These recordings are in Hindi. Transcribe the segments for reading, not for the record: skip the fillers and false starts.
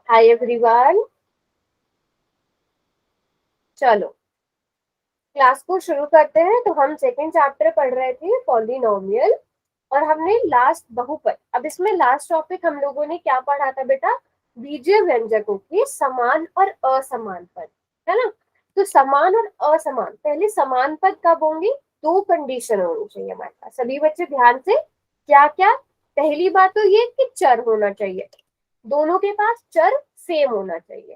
Hi everyone. चलो क्लास को शुरू करते हैं। तो हम सेकंड चैप्टर पढ़ रहे थे पॉलिनोमियल, और हमने लास्ट बहुपद। अब इसमें लास्ट टॉपिक हम लोगों ने क्या पढ़ा था बेटा? बीजीय व्यंजकों के समान और असमान पद, है ना। तो समान और असमान, पहले समान पद कब होंगे? दो कंडीशन होनी चाहिए हमारे पास। सभी बच्चे ध्यान से, क्या क्या? पहली बात तो ये कि चर होना चाहिए, दोनों के पास चर सेम होना चाहिए,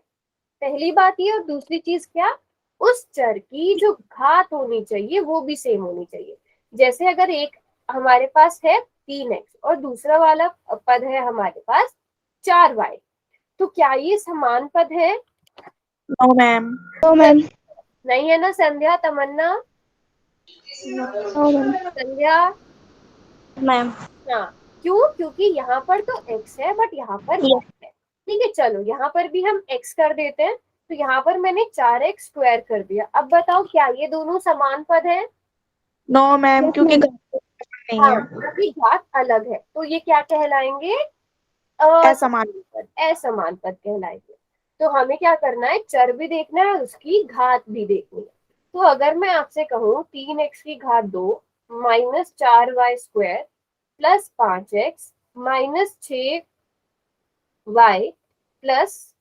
पहली बात ये। और दूसरी चीज क्या? उस चर की जो घात होनी चाहिए वो भी सेम होनी चाहिए। जैसे अगर एक हमारे पास है 3x और दूसरा वाला पद है हमारे पास 4y, तो क्या ये समान पद है? No ma'am. No ma'am. नहीं है ना Sandhya, Tamanna? No ma'am. Sandhya? Ma'am. हाँ, क्यों? क्योंकि यहाँ पर तो x है बट यहाँ पर y है। ठीक है, चलो यहाँ पर भी हम x कर देते हैं। तो यहाँ पर मैंने 4x स्क्वायर कर दिया। अब बताओ क्या ये दोनों समान पद है? नो मैम, यस क्योंकि मैम। नहीं हाँ, है। क्योंकि घात अलग है, तो ये क्या कहलाएंगे? असमान। असमान पद, असमान पद कहलाएंगे। तो हमें क्या करना है? चर भी देखना है, उसकी घात भी देखनी है। तो अगर मैं आपसे कहूँ 3x की घात 2 minus 4y square plus 5x minus 6y plus,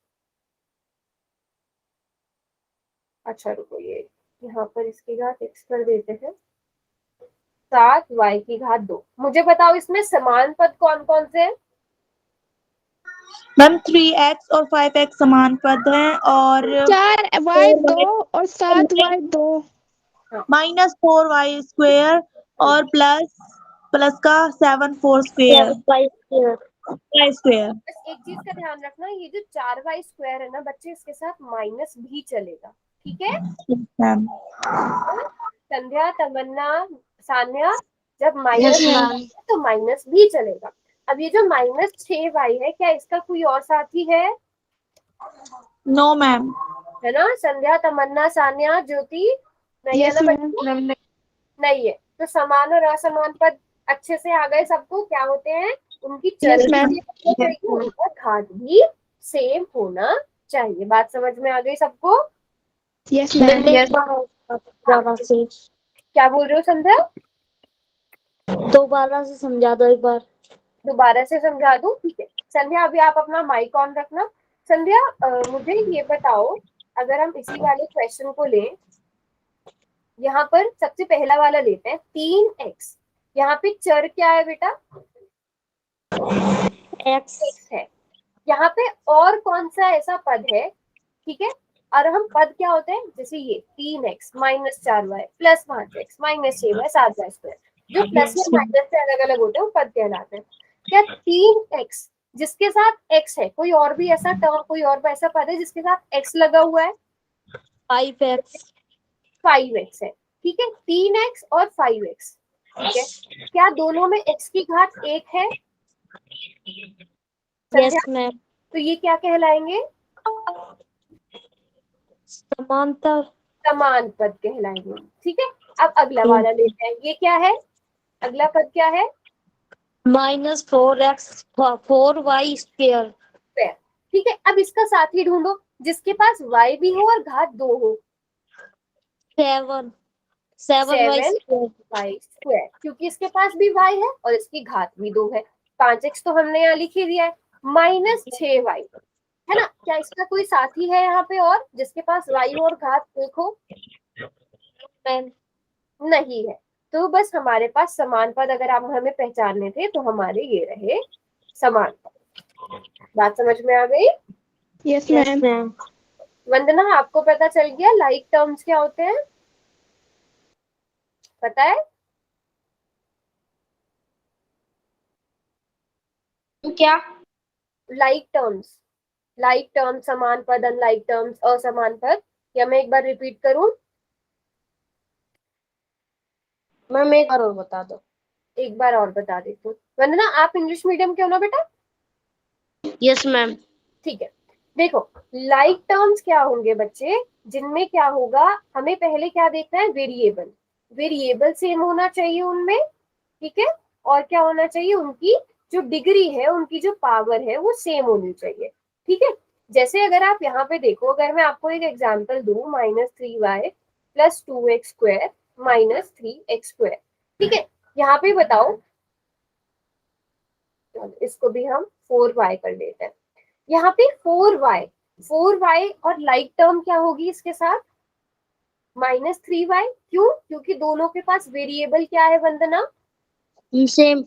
अच्छा रुको, ये यहाँ पर इसकी घात x कर देते हैं, 7y की घात 2। मुझे बताओ इसमें समान पद कौन कौन से हैं? मैम 3x और 5x समान पद हैं, और 4y 2 और 7y 2। हाँ, -4y स्क्वेयर और प्लस प्लस का 7 4 स्क्वेयर y स्क्वेयर। बस एक चीज का ध्यान रखना, ये जो 4y स्क्वायर है ना बच्चे, इसके साथ माइनस भी चलेगा, ठीक है? मैम। हाँ? संध्या, तमन्ना, सान्या, जब यस माइनस मैम। तो माइनस भी चलेगा। अब ये जो -6y है, क्या इसका कोई और साथी है? No ma'am. है ना संध्या, तमन्ना, सान्या, ज्योति? नहीं है यस ना मैम। बच्चों? नहीं है। तो समान और असमान पद अच्छे से आ गए सबको? क्या होते हैं? उनकी चर यस भी मैम। सेम होना चाहिए, उनका घात भी सेम होना चाहिए। बात समझ में आ गई सबको? Yes ma'am. हाँ, क्या बोल रहे हो संध्या? दोबारा से समझा दो एक बार। दोबारा से समझा दूं? ठीक है। संध्या अभी आप अपना माइक ऑन रखना। संध्या, मुझे ये बताओ, अगर हम इसी वाले क्वेश्चन को लें, यहाँ पर सबसे पहला वाला लेते हैं 3x। यहाँ पे चर क्या है बेटा? एक्स। x है। यहाँ पे और कौन सा ऐसा पद है? ठीक है। और हम पद क्या होते हैं? जैसे ये 3x minus 4y plus 5x minus 6y 7y square, जो प्लस या माइनस से अलग अलग होते हैं वो पद कहलाते हैं। क्या 3x जिसके साथ x है, कोई और भी ऐसा टर्म, कोई और भी ऐसा पद है जिसके साथ x लगा हुआ है? 5x। 5x है। ठीक है, 3x और 5x। ठीक है, क्या दोनों में x की घात 1 है? संध्या, यस मैम। तो ये क्या कहलाएंगे? समांतर। समान पद कहलाएंगे। ठीक है। अब अगला वाला लेते हैं, ये क्या है? अगला पद क्या है? -4x 4y square. स्क्वायर। ठीक है, अब इसका साथी ढूंढो जिसके पास y भी हो और घात 2 हो। 7y 7 square. y स्क्वायर, क्योंकि इसके पास भी y है और इसकी घात भी 2 है। 5x तो हमने यहाँ लिख ही दिया है। -6y, है ना। क्या इसका कोई साथी है यहाँ पे और जिसके पास y हो और घात 1 हो? मैम। नहीं है। तो बस हमारे पास समान पद अगर आप हमें पहचानने थे तो हमारे ये रहे समान पद। बात समझ में आ गई? Yes yes ma'am. मैम। वंदना, आपको पता चल गया लाइक टर्म्स क्या होते हैं? पता है? क्या? लाइक टर्म्स, समान पद, अनलाइक टर्म्स, असमान पद। या मैं एक बार रिपीट करूं? मैम एक बार और बता दो। एक बार और बता देती हूँ। वंदना, आप इंग्लिश मीडियम के हो ना बेटा? Yes ma'am. ठीक है। देखो, लाइक टर्म्स क्या होंगे बच्चे, जिनमें क्या होगा, हमें पहले क्या देखना है? वेरिएबल। वेरिएबल सेम होना चाहिए उनमें, ठीक है। और क्या होना चाहिए? उनकी जो डिग्री है, उनकी जो पावर है वो सेम होनी चाहिए, ठीक है। जैसे अगर आप यहाँ पे देखो, अगर मैं आपको एक एग्जांपल दूं, -3y + 2x² - 3x², ठीक है, यहाँ पे बताओ, इसको भी हम 4y कर लेते हैं। यहाँ पे 4y और लाइक टर्म क्या होगी इसके साथ, -3y। क्यों? क्योंकि दोनों के पास वेरिएबल क्या है वंदना, सेम।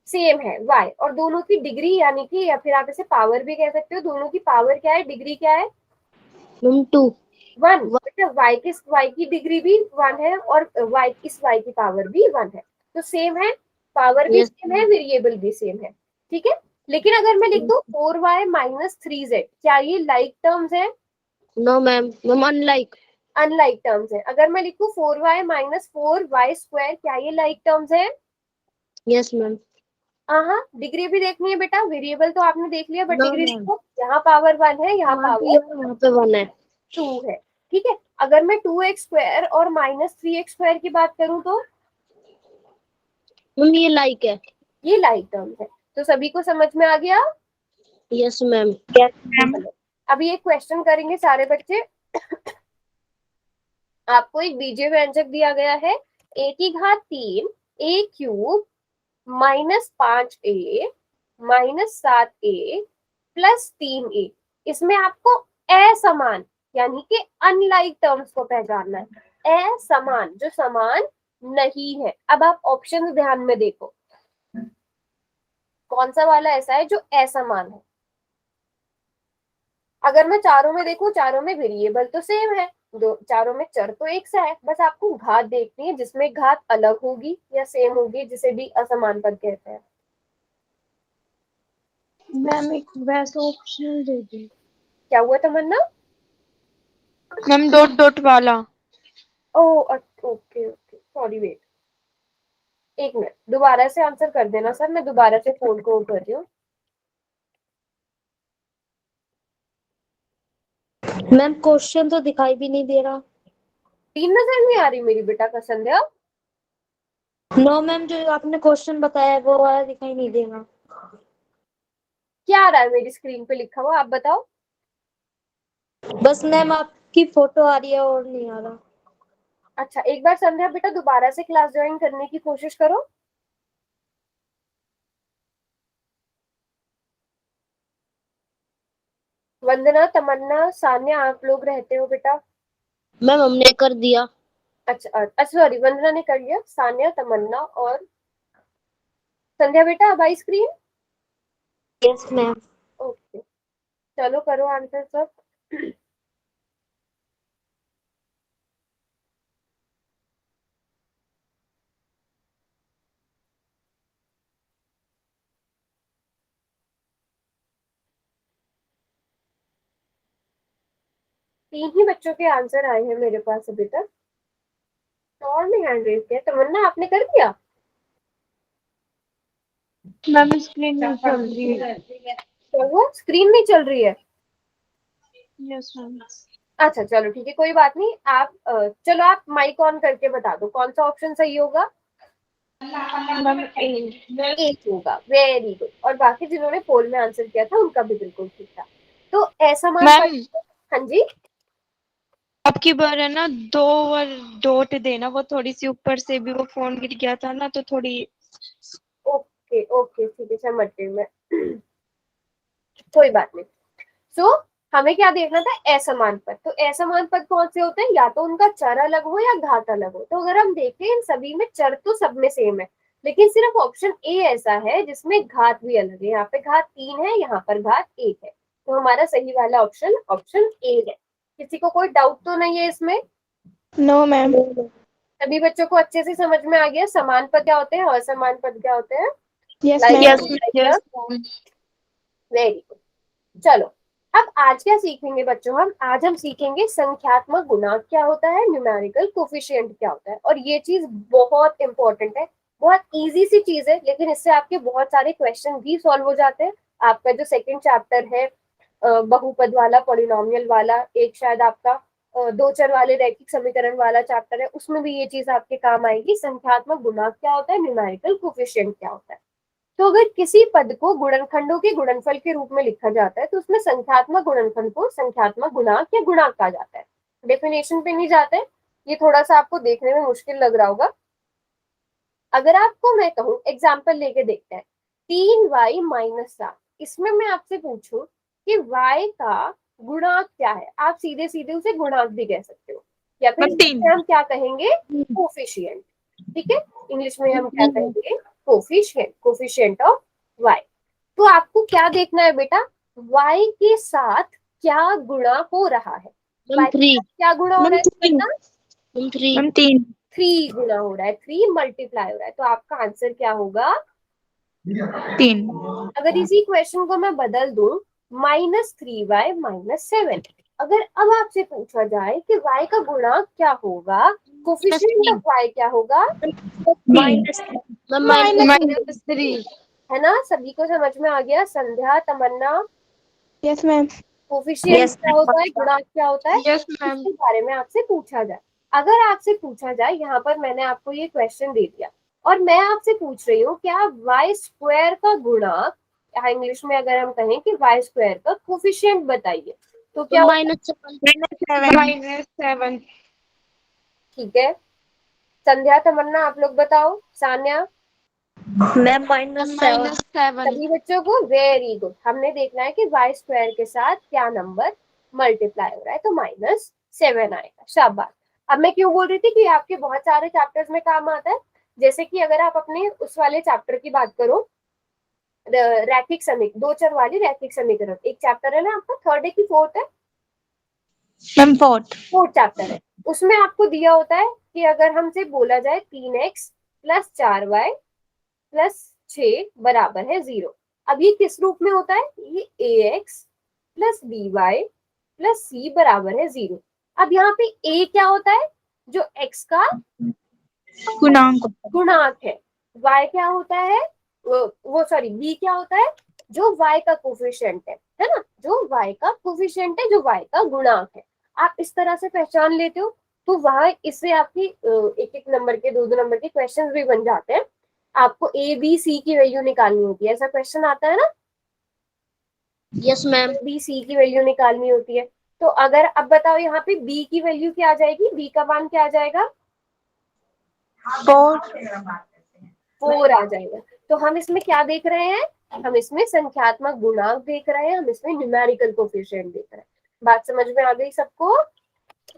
सेम है y, और दोनों की डिग्री यानी कि, या फिर आप इसे पावर भी कह सकते हो, दोनों की पावर क्या है, डिग्री क्या है, 2। 1। मतलब y की डिग्री भी 1 है और y की पावर भी 1 है, तो सेम है, पावर भी Yes. सेम है, वेरिएबल भी सेम है, ठीक है। लेकिन अगर मैं लिख दूं 4y - 3z, क्या ये लाइक टर्म्स है, no ma'am, ma'am unlike. Unlike terms है। अगर मैं लिखूं 4y - 4y², क्या ये लाइक टर्म्स है, यस मैम। हाँ, डिग्री भी देखनी है बेटा, वेरिएबल तो आपने देख लिया, बट No, डिग्री ma'am. देखो, यहाँ पावर 1 है, यहाँ वहाँ पावर पे 1 है। 2 है, ठीक है। अगर मैं 2x² और -3x² की बात करूं तो मैम ये लाइक है। ये लाइक टर्म्स है। तो सभी को समझ में आ गया? Yes ma'am. चलो, अभी एक क्वेश्चन करेंगे सारे बच्चे। आपको एक बीजीय व्यंजक दिया गया है, a⁻3 a³ -5a -7a +3a। इसमें आपको असमान यानी कि अनलाइक टर्म्स को पहचानना है, असमान जो समान नहीं है। अब आप ऑप्शन ध्यान में देखो, कौन सा वाला ऐसा है जो असमान है। अगर मैं चारों में देखूं, चारों में वेरिएबल तो सेम है, दो चारों में चर तो एक सा है, बस आपको घात देखनी है, जिसमें घात अलग होगी या सेम होगी, जिसे भी असमान पद कहते हैं। मैम एक वैसा ऑप्शन दे दी। क्या हुआ तमन्ना? मैम डॉट डॉट वाला। ओके ओके, सॉरी, वेट, एक मिनट, दोबारा से आंसर कर देना सर, मैं दोबारा से फोन को कर रही हूँ। मैम क्वेश्चन तो दिखाई भी नहीं दे रहा। तीन नजर नहीं आ रही मेरी बेटा का संध्या? नो मैम, जो आपने क्वेश्चन बताया वो वाला दिखाई नहीं दे रहा। क्या आ रहा है मेरी स्क्रीन पे लिखा हुआ, आप बताओ। बस मैम आपकी फोटो आ रही है और नहीं आ रहा। अच्छा, एक बार संध्या बेटा दोबारा से क्लास ज्वाइन करने की कोशिश करो। वंदना, तमन्ना, सान्या, आप लोग रहते हो बेटा? मैम हमने कर दिया। अच्छा सॉरी, वंदना ने कर लिया, सान्या, तमन्ना और संध्या बेटा अब आई स्क्रीन? Yes ma'am. ओके, चलो करो आंसर सब। तीन ही बच्चों के आंसर आए हैं मेरे पास अभी तक, तो और नहीं हैंड रेज किया। तमन्ना आपने कर दिया? मैम स्क्रीन नहीं चल रही है। क्या हुआ, स्क्रीन नहीं चल रही है? Yes ma'am. अच्छा चलो ठीक है, कोई बात नहीं, आप चलो आप माइक ऑन करके बता दो कौन सा ऑप्शन सही होगा। मैम एक होगा, वेरी गुड। और बाकी जिन्होंने पोल में आंसर किया था उनका भी बिल्कुल ठीक था। तो ऐसा मान मैम हाँ जी, आपकी बार है ना, 2 और डॉट देना, वो थोड़ी सी ऊपर से भी वो फोन गिर गया था ना, तो थोड़ी। ओके ओके ठीक है, समझ गई मैं। कोई बात नहीं। सो हमें क्या देखना था, असमान पद। तो असमान पद कौन से होते हैं, या तो उनका चर अलग हो या घात अलग हो। तो अगर हम देखें इन सभी में चर तो सब में सेम है, लेकिन सिर्फ ऑप्शन ए ऐसा है जिसमें घात भी अलग है। यहाँ पे घात 3 है, यहाँ पर घात 1 है, तो हमारा सही वाला ऑप्शन ऑप्शन ए है। किसी को कोई डाउट तो नहीं है इसमें? No ma'am. सभी बच्चों को अच्छे से समझ में आ गया समान पद क्या होते हैं, असमान पद क्या होते हैं? Yes like ma'am. Yes, very good. चलो, अब आज क्या सीखेंगे बच्चों, हम सीखेंगे संख्यात्मक गुणांक क्या होता है, न्यूमेरिकल कोफिशिएंट क्या होता है। और ये चीज बहुत इंपॉर्टेंट है, बहुत इजी सी चीज है, लेकिन इससे आपके बहुत सारे क्वेश्चन भी सॉल्व हो जाते हैं। आपका जो सेकंड चैप्टर है बहुपद वाला, पॉलिनोमियल वाला, एक शायद आपका दो चर वाले रैखिक समीकरण वाला चैप्टर है, उसमें भी ये चीज आपके काम आएगी। संख्यात्मक गुणांक क्या होता है, न्यूमेरिकल कोफिशिएंट क्या होता है। तो अगर किसी पद को गुणनखंडों के गुणनफल के रूप में लिखा जाता है तो उसमें संख्यात्मक गुणनफल को संख्यात्मक गुणांक या गुणांक कहा जाता है। डेफिनेशन पे नहीं जाते, ये थोड़ा सा आपको देखने में मुश्किल लग रहा होगा। अगर आपको मैं कहूँ एग्जाम्पल लेके देखते हैं, 3y-7, इसमें मैं आपसे पूछूं कि y का गुणांक क्या है, आप सीधे सीधे उसे गुणांक भी कह सकते हो, या फिर इसे हम क्या कहेंगे, कोफिशिएंट। ठीक है, इंग्लिश में हम क्या कहेंगे, कोफिशिएंट, कोफिशिएंट ऑफ y। तो आपको क्या देखना है बेटा, y के साथ क्या गुणा हो रहा है, y के साथ क्या गुणा हो रहा है बेटा, 3 गुना हो रहा है, 3 मल्टीप्लाई हो रहा है, तो आपका आंसर क्या होगा, 3। अगर इसी क्वेश्चन को मैं बदल दूं, -3y-7, अगर अब आपसे पूछा जाए कि y का गुणांक क्या होगा, कोफिशिएंट ऑफ y क्या होगा, -3। है ना, सभी को समझ में आ गया, संध्या, तमन्ना, यस मैम। कोफिशिएंट क्या होता है, गुणांक क्या होता है, यस मैम। इसके बारे में आपसे पूछा जाए। अगर आपसे पूछा जाए, यहाँ पर मैंने आपको ये क्वेश्चन दे दिया और मैं आपसे पूछ रही हूँ क्या y स्क्वायर का गुणांक, इंग्लिश में अगर हम कहें कि y स्क्वायर का कोफिशिएंट बताइए, तो क्या होगा? -7। ठीक है, संध्या, तमन्ना, आप लोग बताओ, सान्या, मैम -7। सभी बच्चों को वेरी गुड। हमने देखना है कि y स्क्वायर के साथ क्या नंबर मल्टीप्लाई हो रहा है, तो -7 आएगा, शाबाश। अब मैं क्यों बोल रही थी कि आपके बहुत सारे चैप्टर्स में काम आता है, जैसे कि अगर आप अपने उस वाले चैप्टर की बात करो, रैखिक समीकरण, दो चर वाली रैखिक समीकरण, एक चैप्टर है ना आपका, थर्ड है कि फोर्थ है, फोर्थ चैप्टर है, उसमें आपको दिया होता है कि अगर हमसे बोला जाए 3x + 4y + 6 बराबर है 0, अब ये किस रूप में होता है, ये ax + by + c बराबर है 0। अब यहाँ पे a क्या होता है, जो x का गुणांक है, y क्या होता है, वो सॉरी b क्या होता है, जो y का कोफिशिएंट है ना, जो y का कोफिशिएंट है, जो y का गुणांक है। आप इस तरह से पहचान लेते हो तो वहां इससे आपकी एक एक नंबर के, दो दो नंबर के क्वेश्चंस भी बन जाते हैं। आपको a b c की वैल्यू निकालनी होती है, ऐसा क्वेश्चन आता है ना, यस मैम। b c की वैल्यू निकालनी होती है। तो अगर अब बताओ यहाँ पे b की वैल्यू क्या आ जाएगी, b का मान क्या आ जाएगा, 4 आ जाएगा। तो हम इसमें क्या देख रहे हैं, हम इसमें संख्यात्मक गुणांक देख रहे हैं, हम इसमें न्यूमेरिकल कोफिशिएंट देख रहे हैं। बात समझ में आ गई सबको?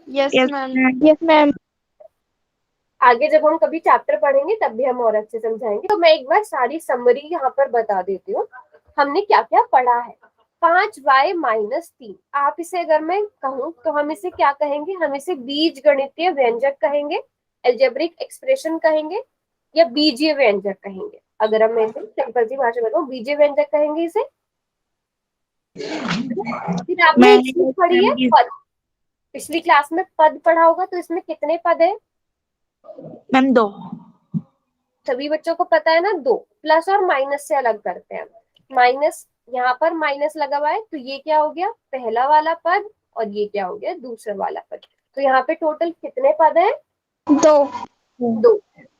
Yes ma'am. Yes ma'am. आगे जब हम कभी चैप्टर पढ़ेंगे तब भी हम और अच्छे समझाएंगे। तो मैं एक बार सारी समरी यहाँ पर बता देती हूँ, हमने क्या क्या पढ़ा है। 5y-3, आप इसे अगर मैं कहूँ तो हम इसे क्या कहेंगे, हम इसे बीज गणितीय व्यंजक कहेंगे, एल्जेब्रिक एक्सप्रेशन कहेंगे, या बीजीय व्यंजक कहेंगे। अगर हम इसे सिंपल सी भाषा में कहूँ, बीजीय व्यंजक कहेंगे इसे। फिर आपने एक चीज पढ़ी है, पद। पिछली क्लास में पद पढ़ा होगा, तो इसमें कितने पद है मैम? 2। सभी बच्चों को पता है ना, 2। प्लस और माइनस से अलग करते हैं, माइनस, यहाँ पर माइनस लगा हुआ है, तो ये क्या हो गया, पहला वाला पद, और ये क्या हो गया, दूसरा वाला पद। तो यहाँ पे टोटल कितने पद है, 2।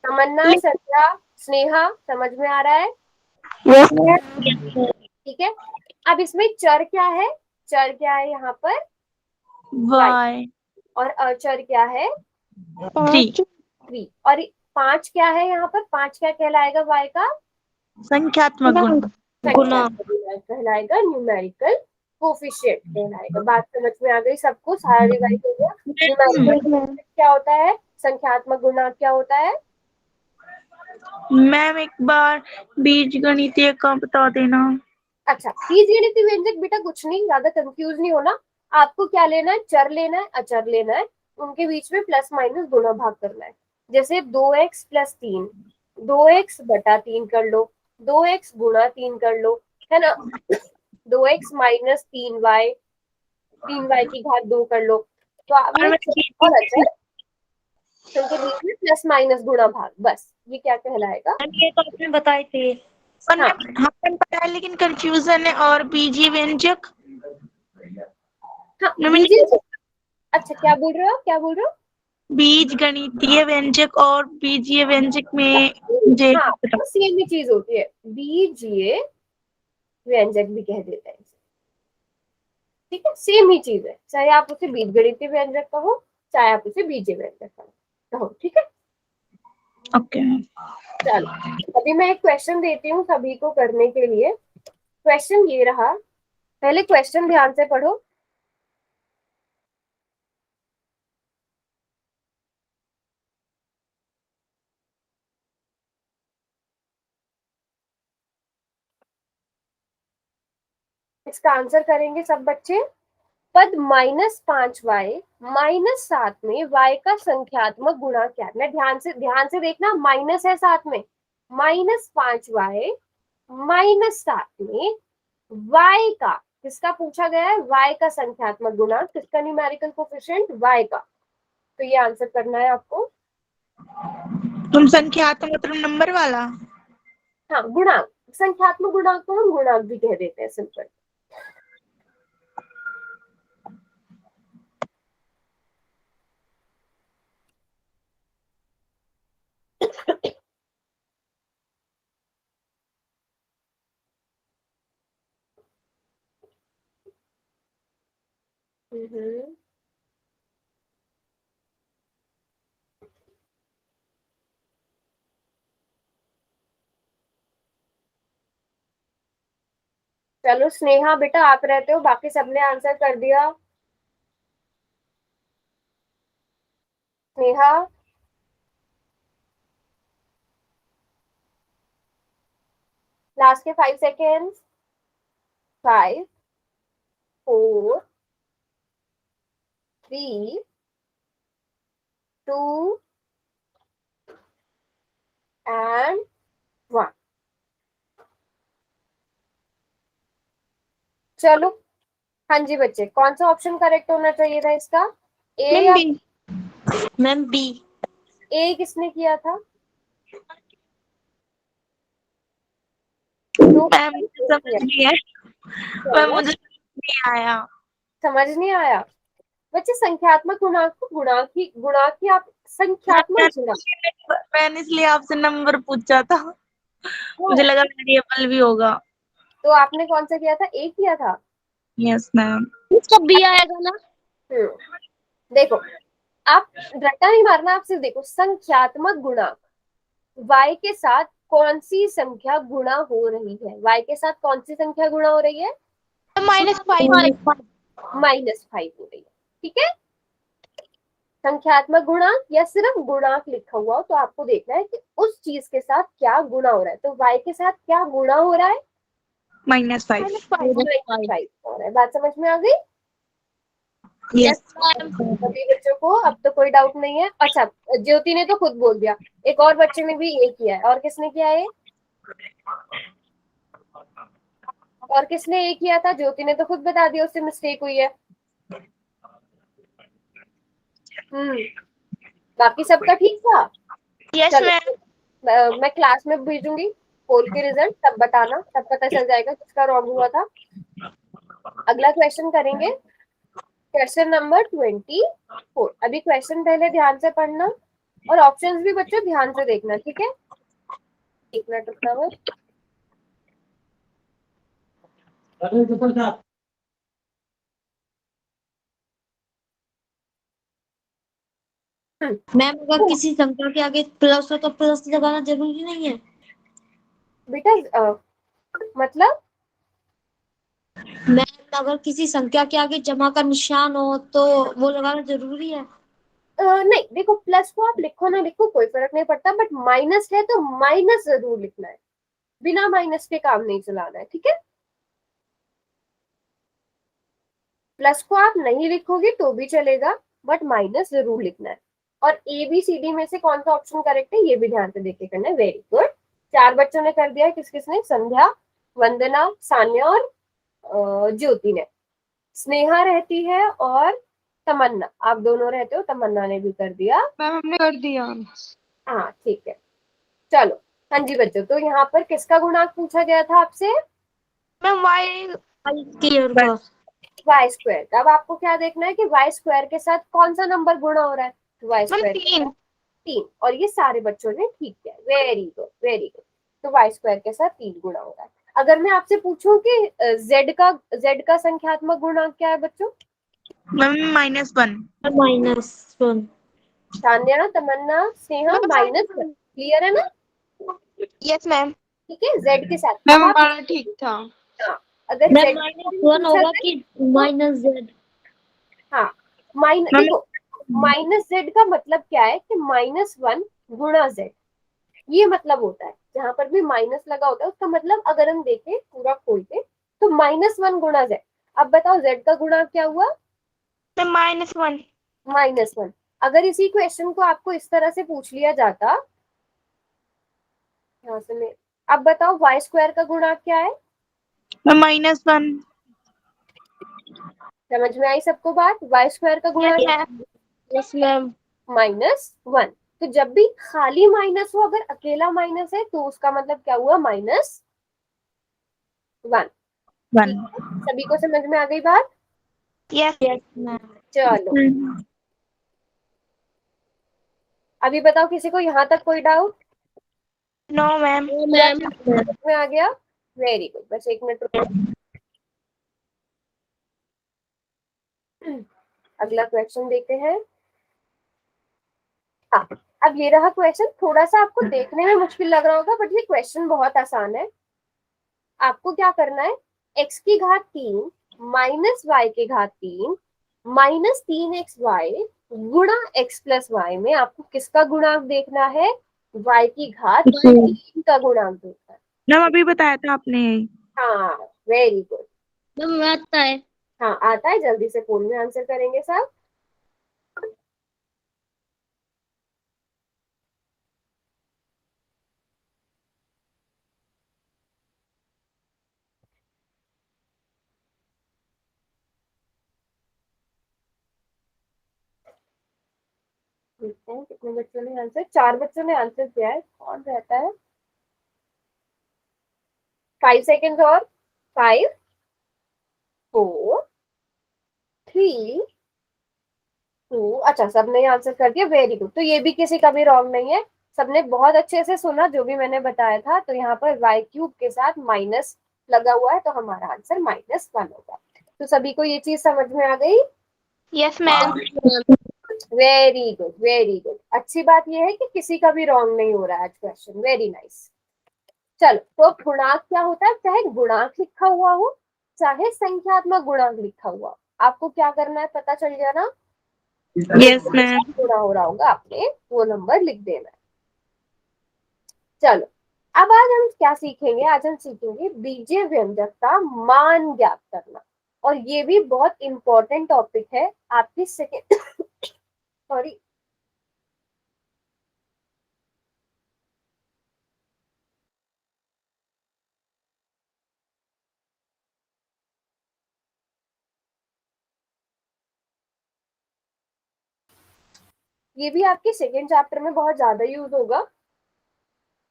तमन्ना, संध्या, स्नेहा, समझ में आ रहा है? ठीक है, अब इसमें चर क्या है, चर क्या है यहाँ पर, y, और अचर क्या है, 3। और 5 क्या है यहाँ पर, 5 क्या कहलाएगा, y का संख्यात्मक गुणांक कहलाएगा, न्यूमेरिकल कोफिशिएंट कहलाएगा। बात समझ में आ गई सबको, सारा रिवाइज हो गया। न्यूमेरिकल क्या होता है, संख्यात्मक गुणांक क्या होता है? मैम एक बार बीजगणितीय का बता देना। अच्छा, बीजगणितीय व्यंजक बेटा कुछ नहीं, ज्यादा कंफ्यूज नहीं होना। आपको क्या लेना है, चर लेना है, अचर लेना है, उनके बीच में प्लस माइनस गुणा भाग करना है। जैसे 2x + 3, 2x/3 कर लो, 2x गुणा 3 कर लो, है ना, 2x - 3y, 3y की घात 2 कर लो। तो आपने और अचर, उनके बीच में प्लस माइनस गुणा भाग, बस ये क्या कहलाएगा। ये तो आपने बताए थे। हाँ, हमने पता है, लेकिन कंफ्यूजन है। और बीजीय व्यंजक हाँ, बीजीय, अच्छा क्या बोल रहे हो, क्या बोल रहे हो? बीज गणितीय व्यंजक और बीजीय व्यंजक में मुझे हाँ, पता। तो सेम ही चीज होती है, बीजीय व्यंजक भी कह देते हैं इसे। ठीक है, सेम ही चीज है, चाहे आप उसे बीजगणितीय व्यंजक कहो, चाहे आप उसे बीजीय व्यंजक कहो। ठीक है, ओके। चलो अभी मैं एक क्वेश्चन देती हूँ सभी को करने के लिए। क्वेश्चन ये रहा, पहले क्वेश्चन ध्यान से पढ़ो। इसका आंसर करेंगे सब बच्चे। पद -5y -7 में y का संख्यात्मक गुणा क्या है? मैं ध्यान से देखना, माइनस है साथ में, -5y -7 में y का, किसका पूछा गया है? y का संख्यात्मक गुणा, किसका न्यूमेरिकल कोफिशिएंट? y का। तो ये आंसर करना है आपको। तुम संख्यात्मक मतलब नंबर वाला? हाँ, गुणांक, संख्यात्मक गुणांक को हम गुणांक भी कह देते हैं, सिंपल। हम्म, चलो स्नेहा बेटा आप रहते हो, बाकी सबने आंसर कर दिया। स्नेहा, लास्ट के 5 सेकेंड्स। 5 4 3 2 एंड 1। चलो, हाँ जी बच्चे, कौन सा ऑप्शन करेक्ट होना चाहिए था इसका? ए या मैम बी। ए किसने किया था? तो मैम मुझे समझ नहीं है, मैम मुझे नहीं आया। समझ नहीं आया बच्चे। संख्यात्मक गुणांक को गुणांक ही आप संख्यात्मक गुणांक। मैंने इसलिए आपसे नंबर पूछा था, मुझे लगा वेरिएबल भी होगा। तो आपने कौन सा किया था? ए किया था। Yes ma'am. इसका बी आएगा ना? देखो, आप रट्टा नहीं मारना, आप सिर्फ देखो संख्यात्मक गुणांक, y के साथ कौन सी संख्या गुणा हो रही है? y के साथ कौन सी संख्या गुणा हो रही है? -5। -5 हो रही है। ठीक है, संख्यात्मक गुणांक या सिर्फ गुणांक लिखा हुआ हो तो आपको देखना है कि उस चीज के साथ क्या गुणा हो रहा है। तो y के साथ क्या गुणा हो रहा है? -5। -5 हो रहा है। बात समझ में आ गई? यस। सभी बच्चों को अब तो कोई डाउट नहीं है। अच्छा, ज्योति ने तो खुद बोल दिया, एक और बच्चे ने भी ये किया है, और किसने किया है? और किसने ये किया था? ज्योति ने तो खुद बता दिया उससे मिस्टेक हुई है। बाकी सबका ठीक था? यस चलो, मैम। मैं क्लास में भेजूंगी पोल के रिजल्ट, तब बताना, तब पता चल जाएगा किसका रॉन्ग हुआ था। अगला क्वेश्चन करेंगे, क्वेश्चन नंबर 24। अभी क्वेश्चन पहले ध्यान से पढ़ना और ऑप्शंस भी बच्चों ध्यान से देखना, ठीक है? एक मिनट रुकना है। मैम अगर किसी संख्या के आगे प्लस हो तो प्लस लगाना जरूरी नहीं है? बेटा मतलब मैम अगर किसी संख्या के आगे जमा का निशान हो तो वो लगाना जरूरी है? नहीं, देखो प्लस को आप लिखो ना लिखो कोई फर्क नहीं पड़ता, बट माइनस है तो माइनस जरूर लिखना है, बिना माइनस के काम नहीं चलाना है। ठीक है, प्लस को आप नहीं लिखोगे तो भी चलेगा, बट माइनस जरूर लिखना है। और ए बी सी डी में से कौन सा ऑप्शन करेक्ट है ये भी ध्यान से देख के करना है। वेरी गुड, 4 बच्चों ने कर दिया है। किस किसने? संध्या, वंदना, सान्या और ज्योति ने। स्नेहा रहती है और तमन्ना, आप दोनों रहते हो, तमन्ना ने भी कर दिया। मैम हमने कर दिया। हाँ ठीक है, चलो। हाँ जी बच्चों, तो यहाँ पर किसका गुणांक पूछा गया था आपसे? मैम स्क्वायर का। Y square. अब आपको क्या देखना है कि वाई स्क्वायर के साथ कौन सा नंबर गुणा हो रहा है। वाई स्क्वायर 3, और ये सारे बच्चों ने ठीक किया, वेरी गुड वेरी गुड। तो वाई स्क्वायर के साथ 3 गुणा हो रहा है। अगर मैं आपसे पूछूं कि z का संख्यात्मक गुणांक क्या है बच्चों? मैम -1। -1। तान्या, तमन्ना, स्नेहा, -1, क्लियर है ना? Yes ma'am. ठीक है, z के साथ। अब मैम आप बड़ा ठीक था। हाँ, अगर मैम z -1 होगा कि -z? हाँ, देखो -z का मतलब क्या है कि -1 गुणा z, ये मतलब होता है। जहां पर भी माइनस लगा होता है उसका मतलब अगर हम देखें पूरा खोल के तो -1 गुणा z। अब बताओ z का गुणा क्या हुआ? -1। -1। अगर इसी क्वेश्चन को आपको इस तरह से पूछ लिया जाता, यहाँ से मैं, अब बताओ वाई स्क्वायर का गुणा क्या है? मैम -1। समझ में आई सबको बात? वाई स्क्वायर का गुणा यस मैम। -1। तो जब भी खाली माइनस हो, अगर अकेला माइनस है तो उसका मतलब क्या हुआ? -1। 1। सभी को समझ में आ गई बात? Yes yes ma'am. चलो, अभी बताओ किसी को यहाँ तक कोई डाउट? No ma'am. पूरा समझ में आ गया? वेरी गुड, बस 1 मिनट रुको। अगला क्वेश्चन देखते हैं। हाँ, अब ये रहा क्वेश्चन। थोड़ा सा आपको देखने में मुश्किल लग रहा होगा बट ये क्वेश्चन बहुत आसान है। आपको क्या करना है? x की घात 3 माइनस वाई की घात 3 -3xy गुणा x प्लस वाई में आपको किसका गुणांक देखना है? y की घात 3 का गुणांक देखना है। मैम अभी बताया था आपने। हाँ, वेरी गुड। मैम आता है। हाँ, आता है, जल्दी से फोन में आंसर करेंगे सब। देखते हैं कितने बच्चों ने आंसर। 4 बच्चों ने आंसर किया है। कौन रहता है? 5 सेकेंड और। 5 4 3 2। अच्छा, सबने आंसर कर दिया, वेरी गुड। तो ये भी किसी का भी रॉन्ग नहीं है, सबने बहुत अच्छे से सुना जो भी मैंने बताया था। तो यहाँ पर y³ के साथ माइनस लगा हुआ है तो हमारा आंसर -1 होगा। तो सभी को ये चीज समझ में आ गई? Yes ma'am. Very good very good. अच्छी बात यह है कि किसी का भी रॉन्ग नहीं हो रहा है आज क्वेश्चन, वेरी नाइस। चलो, तो गुणांक क्या होता है? चाहे गुणांक लिखा हुआ हो चाहे संख्यात्मक गुणांक लिखा हुआ, आपको क्या करना है पता चल गया ना? Yes ma'am. गुणा हो रहा होगा, आपने वो नंबर लिख देना है। चलो, अब आज हम क्या सीखेंगे? आज हम सीखेंगे बीजीय व्यंजक का मान ज्ञात करना। और ये भी बहुत इंपॉर्टेंट टॉपिक है आपकी सेकेंड सॉरी ये भी आपके सेकेंड चैप्टर में बहुत ज्यादा यूज होगा।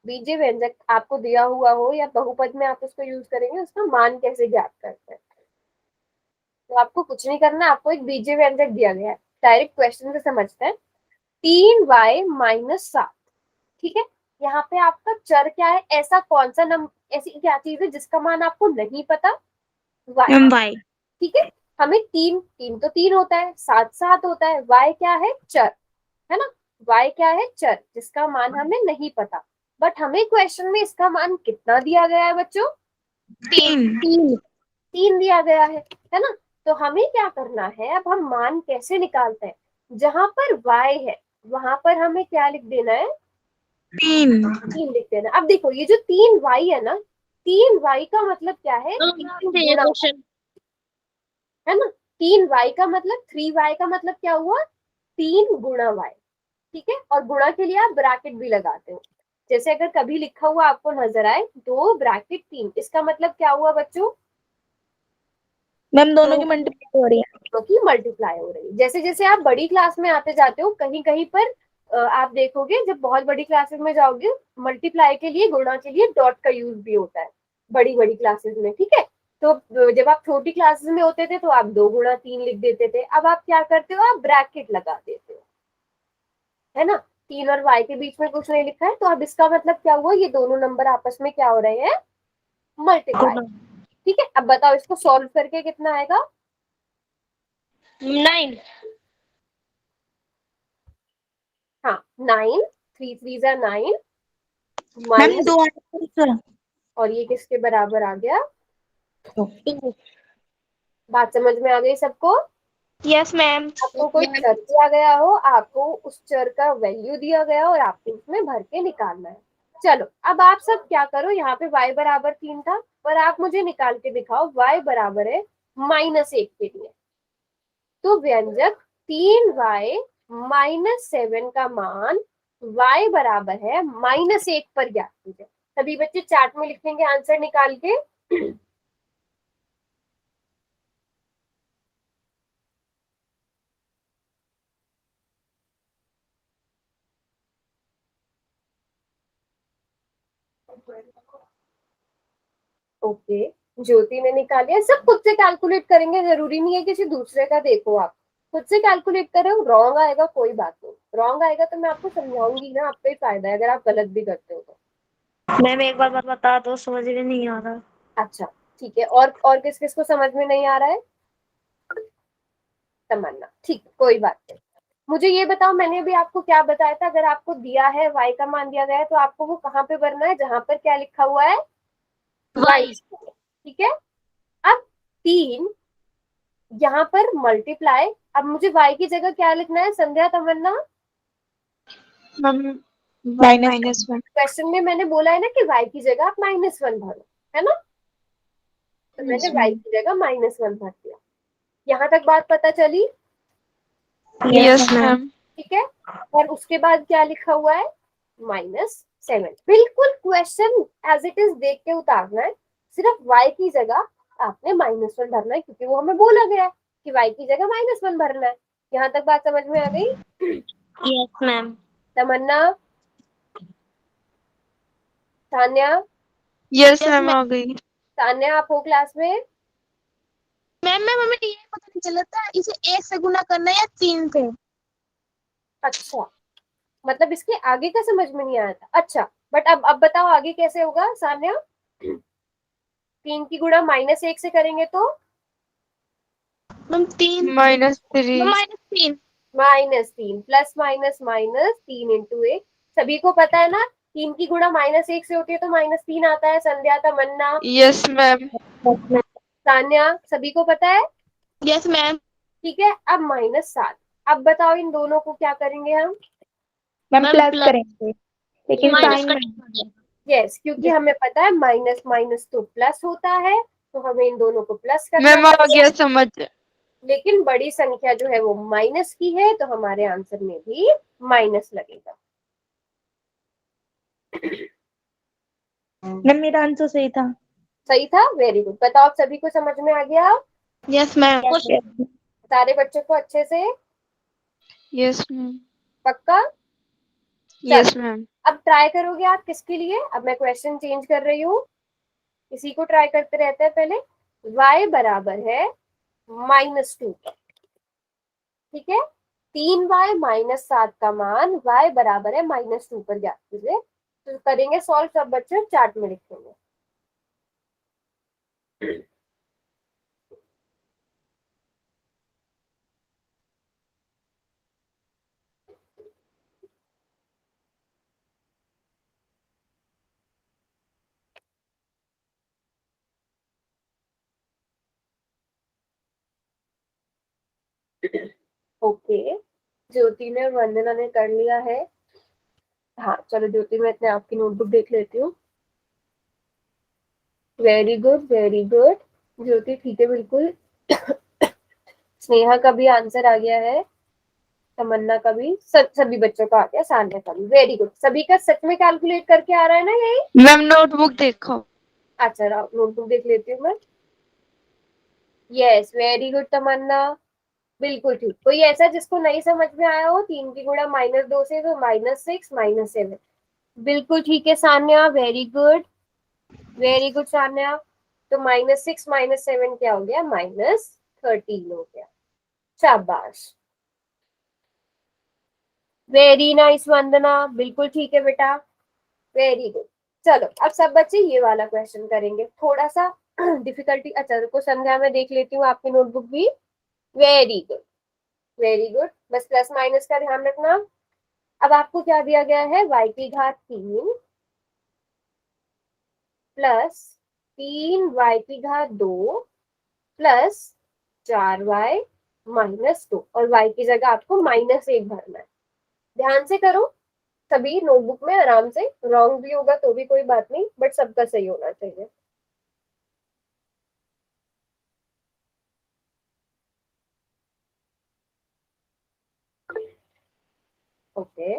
बीजीय व्यंजक आपको दिया हुआ हो या बहुपद में आप उसको यूज करेंगे, उसका मान कैसे ज्ञात करते हैं। तो आपको कुछ नहीं करना, आपको एक बीजीय व्यंजक दिया गया है, डायरेक्ट क्वेश्चन से समझते हैं। 3y-7, ठीक है। यहाँ पे आपका चर क्या है? ऐसा कौन सा नंबर, ऐसी क्या चीज है जिसका मान आपको नहीं पता? y, ma'am y। ठीक है। हमें 3 होता है, 7 होता है। y क्या है? चर, है ना। y क्या है? चर, जिसका मान हमें नहीं पता। बट हमें क्वेश्चन में इसका मान कितना दिया गया है बच्चों? 3। 3 दिया गया है ना। तो हमें क्या करना है? अब हम मान कैसे निकालते हैं? जहां पर y है वहां पर हमें क्या लिख देना है? 3। 3 लिख देना। अब देखो, ये जो 3y है ना, 3y का मतलब क्या है? 3 गुणा, है ना। 3y का मतलब 3y का मतलब क्या हुआ? 3 गुणा y, ठीक है। और गुणा के लिए आप ब्रैकेट भी लगाते हो। जैसे अगर कभी लिखा हुआ आपको नजर आए 2 ब्रैकेट 3, इसका मतलब क्या हुआ बच्चों? मैम दोनों की मल्टीप्लाई हो रही है। क्योंकि मल्टीप्लाई हो रही है। जैसे जैसे आप बड़ी क्लास में आते जाते हो, कहीं कहीं पर आप देखोगे जब बहुत बड़ी क्लासेस में जाओगे, मल्टीप्लाई के लिए, गुणा के लिए डॉट का यूज भी होता है बड़ी बड़ी क्लासेस में, ठीक है। तो जब आप छोटी क्लासेस में होते थे तो आप 2 गुणा 3 लिख देते थे। अब आप क्या करते हो? आप ब्रैकेट लगा देते हो, है ना, 3 और y के बीच में कुछ नहीं लिखा है, तो अब इसका मतलब क्या हुआ, ये दोनों नंबर आपस में क्या हो रहे हैं, मल्टीप्लाई। ठीक है, अब बताओ इसको सॉल्व करके कितना आएगा, 9। हाँ 9, 3 3 जा 9 मैम माइनस, 2 आंसर। और ये किसके बराबर आ गया, 2। बात समझ में आ गई सबको। Yes ma'am. आपको कोई चर दिया गया हो, आपको उस चर का वैल्यू दिया गया हो और आपको उसमें भर के निकालना है। चलो अब आप सब क्या करो, यहाँ पे y बराबर 3 था, पर आप मुझे निकाल के दिखाओ y बराबर है -1 के लिए। तो व्यंजक 3y -7 का मान y बराबर है -1 पर ज्ञात कीजिए। सभी बच्चे चार्ट में लिखेंगे आंसर निकाल के। ओके, ज्योति ने निकाल लिया। सब खुद से कैलकुलेट करेंगे, जरूरी नहीं है किसी दूसरे का देखो, आप खुद से कैलकुलेट करो। रॉन्ग आएगा कोई बात नहीं, रॉन्ग आएगा तो मैं आपको समझाऊंगी ना, आपका ही फायदा है अगर आप गलत भी करते हो तो। मैम एक बार बता दो, समझ में नहीं आ रहा। अच्छा ठीक है, और किस किस को समझ में नहीं आ रहा है, तमन्ना, ठीक है कोई बात नहीं। मुझे ये बताओ, मैंने भी आपको क्या बताया था, अगर आपको दिया है y का मान दिया गया है तो आपको वो कहाँ पे भरना है, जहां पर क्या लिखा हुआ है, y। ठीक है, अब 3 यहाँ पर मल्टीप्लाई, अब मुझे y की जगह क्या लिखना है संध्या, तमन्ना, -1। क्वेश्चन में मैंने बोला है ना कि y की जगह आप -1 भरो, है ना, तो मैंने y की जगह -1 भर दिया। यहाँ तक बात पता चली, यस मैम। ठीक है, और उसके बाद क्या लिखा हुआ है, -7। बिल्कुल क्वेश्चन एज इट इज देख के उतारना है, सिर्फ y की जगह आपने -1 भरना है, क्योंकि वो हमें बोला गया है कि y की जगह -1 भरना है। यहाँ तक बात समझ में आ गई, यस मैम। तमन्ना, तान्या, यस मैम आ गई। तान्या आप हो क्लास में, मैम हमें ये पता नहीं चला था इसे 1 से गुना करना है या 3 से। अच्छा मतलब इसके आगे का समझ में नहीं आया था, अच्छा बट अब बताओ आगे कैसे होगा सान्या, 3 की गुणा -1 से करेंगे तो ma'am 3 -3। -3। -3 plus minus minus 3 into 1, सभी को पता है ना 3 की गुणा -1 से होती है तो -3 आता है, संध्या, तमन्ना, यस मैम। तान्या, सभी को पता है, यस मैम। ठीक है। अब -7, अब बताओ इन दोनों को क्या करेंगे हम, मैम प्लस करेंगे लेकिन माइनस साइन में। यस क्योंकि हमें पता है माइनस माइनस तो प्लस होता है, तो हमें इन दोनों को प्लस करना मैम आ पड़ेगा, गया समझ। लेकिन बड़ी संख्या जो है वो माइनस की है, तो हमारे आंसर में भी माइनस लगेगा। मैम मेरा आंसर सही था। सही था, वेरी गुड। बताओ आप सभी को समझ में आ गया, यस मैम। सारे बच्चों को अच्छे से, यस मैम। पक्का। Yes ma'am. अब ट्राई करोगे आप किसके लिए, अब मैं क्वेश्चन चेंज कर रही हूँ, इसी को ट्राई करते रहते हैं पहले। y बराबर है -2, ठीक है, 3y -7 का मान y बराबर है -2 पर ज्ञात कीजिए। तो करेंगे सॉल्व, सब बच्चे चार्ट में लिखेंगे। ओके, ज्योति ने, वंदना ने कर लिया है, हाँ चलो ज्योति मैं इतने आपकी नोटबुक देख लेती हूँ। वेरी गुड वेरी गुड ज्योति, ठीक है बिल्कुल। स्नेहा का भी आंसर आ गया है, तमन्ना का भी, सभी बच्चों का आ गया, सान्या का भी, वेरी गुड। सभी का सच में कैलकुलेट करके आ रहा है ना यही, मैम नोटबुक देखो। अच्छा नोटबुक देख लेती हूँ मैं। यस वेरी गुड तमन्ना, बिल्कुल ठीक। कोई ऐसा जिसको नहीं समझ में आया हो, 3 की गुणा -2 से तो -6 -7, बिल्कुल ठीक है सान्या, वेरी गुड सान्या। तो -6 -7 क्या हो गया, -13 हो गया, शाबाश। वेरी नाइस वंदना, बिल्कुल ठीक है बेटा, वेरी गुड। चलो अब सब बच्चे ये वाला क्वेश्चन करेंगे, थोड़ा सा डिफिकल्टी। अच्छा रुको संध्या, मैं देख लेती हूँ आपकी नोटबुक भी। वेरी गुड, वेरी गुड, बस प्लस माइनस का ध्यान रखना। अब आपको क्या दिया गया है, y की घात 3 प्लस 3y की घात 2 प्लस 4y माइनस 2, और y की जगह आपको -1 भरना है। ध्यान से करो सभी नोटबुक में, आराम से, रॉन्ग भी होगा तो भी कोई बात नहीं, बट सबका सही होना चाहिए। ओके,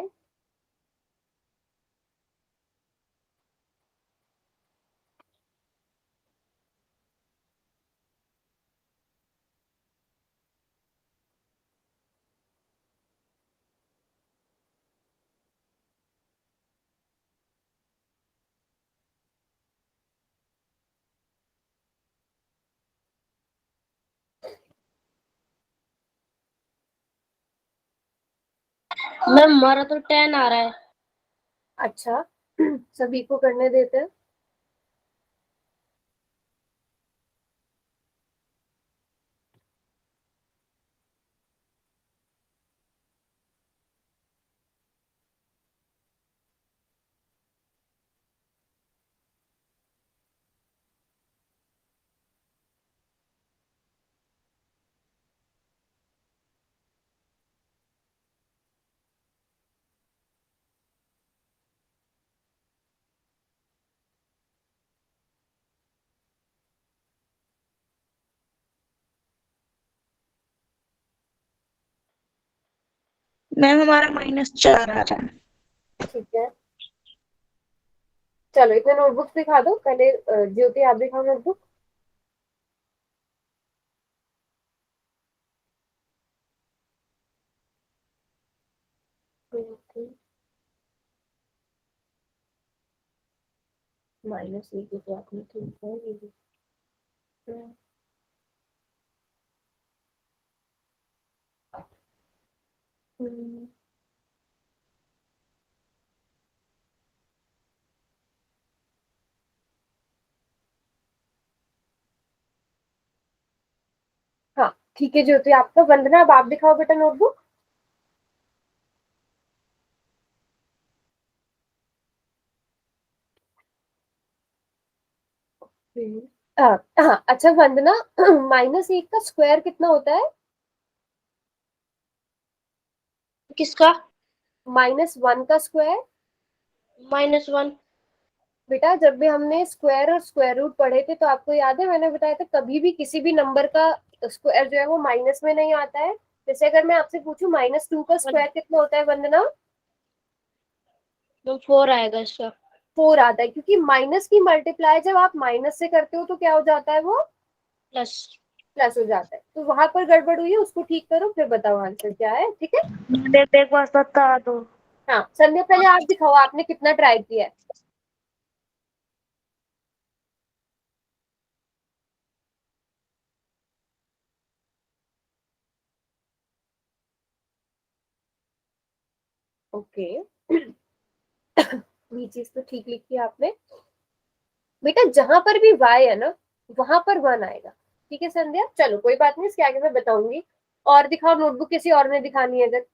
मैम हमारा तो 10 आ रहा है। अच्छा सभी को करने देते हैं। मैम हमारा -4 आ रहा है। ठीक है, चलो इतने नोटबुक दिखा दो पहले। ज्योति आप दिखाओ नोटबुक। -1 तो आपने ठीक है, ये भी। हम्म, हाँ ठीक है ज्योति, आपका। वंदना अब आप दिखाओ बेटा नोटबुक। हाँ अच्छा वंदना, -1 का स्क्वायर कितना होता है? किसका? -1 का स्क्वायर। -1। बेटा जब भी हमने स्क्वायर और स्क्वायर रूट पढ़े थे तो आपको याद है, मैंने बताया था कभी भी किसी भी नंबर का स्क्वायर जो है वो माइनस में नहीं आता है। जैसे अगर मैं आपसे पूछूं -2 का स्क्वायर कितना होता है वंदना? तो 4 आएगा इसका। 4 आता है, क्योंकि माइनस की मल्टीप्लाई जब आप माइनस से करते हो तो क्या हो जाता है, वो प्लस। प्लस हो जाता है। तो वहां पर गड़बड़ हुई है, उसको ठीक करो फिर बताओ आंसर क्या है, ठीक है। एक बार बता दो। हाँ संध्या पहले आप दिखाओ आपने कितना ट्राई किया है। ओके ये चीज तो ठीक लिखी है आपने। बेटा जहां पर भी y है ना, वहां पर 1 आएगा। ठीक है संध्या, चलो कोई बात नहीं, इसके आगे मैं बताऊंगी। और दिखाओ नोटबुक, किसी और ने दिखानी है अगर।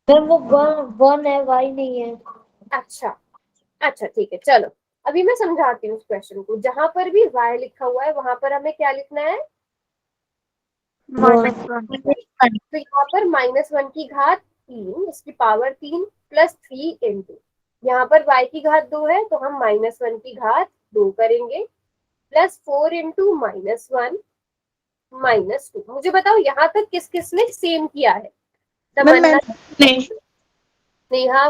मैम वो 1 है, y नहीं है। अच्छा, अच्छा ठीक है, चलो अभी मैं समझाती हूँ उस क्वेश्चन को। जहां पर भी y लिखा हुआ है वहां पर हमें क्या लिखना है? -1। तो यहाँ पर -1 की घात 3, इसकी पावर 3 प्लस 3 इंटू, यहाँ पर y की घात 2 है तो हम -1 की घात 2 करेंगे, प्लस 4 इंटू -1 -2। मुझे बताओ यहाँ तक किस किस ने सेम किया है? मैम तमन्ना, मैंने नेहा,